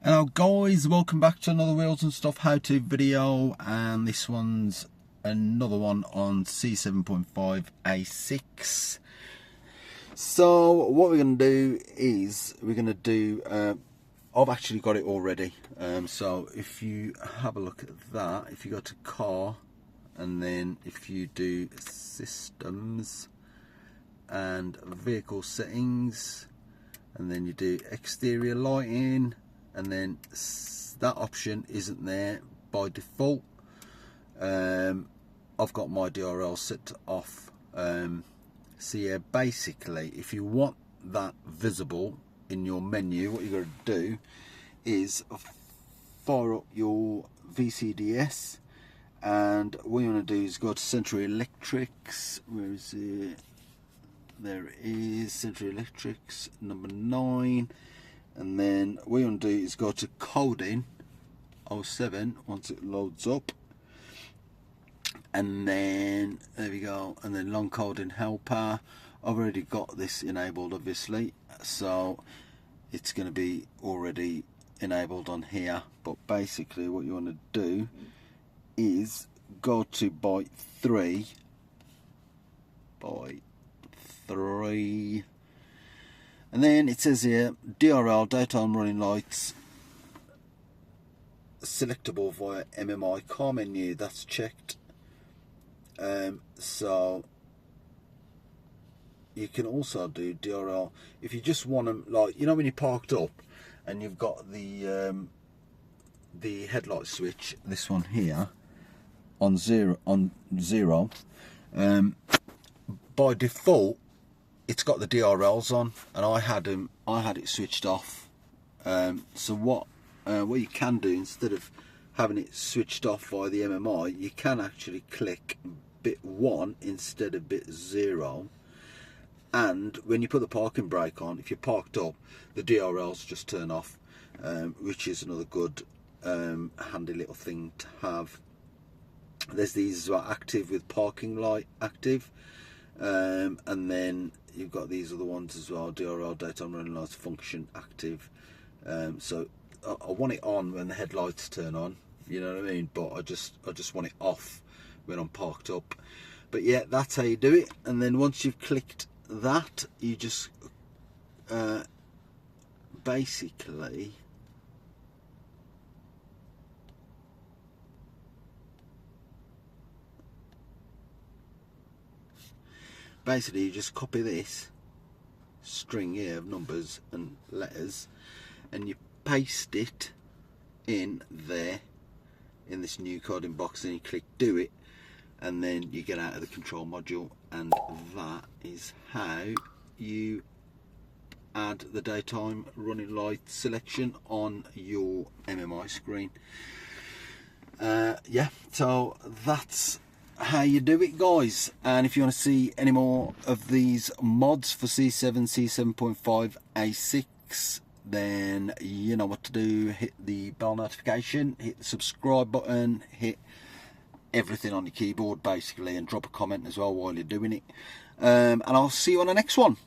Hello guys, welcome back to another Wheels and Stuff how-to video, and this one's another one on C7.5 A6. So what we're going to do is I've actually got it already, so if you have a look at that, if you go to car and then if you do systems and vehicle settings and then you do exterior lighting, and then that option isn't there by default. I've got my DRL set off. So yeah, basically if you want that visible in your menu, what you're going to do is fire up your VCDS, and what you want to do is go to Central Electrics. Where is it? There it is, Central Electrics number 9. And then what you want to do is go to coding 07 once it loads up, and then there we go, and then long coding helper. I've already got this enabled obviously, so it's going to be already enabled on here. But basically what you want to do is go to byte 3, and then it says here DRL, daytime running lights, selectable via MMI car menu. That's checked. So you can also do DRL if you just want them, like, you know, when you're parked up and you've got the headlight switch, this one here on zero, by default it's got the DRLs on, and I had it switched off. So what you can do, instead of having it switched off via the MMI, you can actually click bit 1 instead of bit 0, and when you put the parking brake on, if you're parked up, the DRLs just turn off, which is another good handy little thing to have. There's these as well, active with parking light active, and then you've got these other ones as well, DRL, daytime running lights function active. So I want it on when the headlights turn on, you know what I mean, but I just want it off when I'm parked up. But yeah, that's how you do it. And then once you've clicked that, you just basically you just copy this string here of numbers and letters, and you paste it in there in this new coding box, and you click do it, and then you get out of the control module, and that is how you add the daytime running light selection on your MMI screen. Yeah, so that's how you do it, guys. And if you want to see any more of these mods for C7.5 A6, then you know what to do. Hit the bell notification, hit the subscribe button, hit everything on your keyboard basically, and drop a comment as well while you're doing it. And I'll see you on the next one.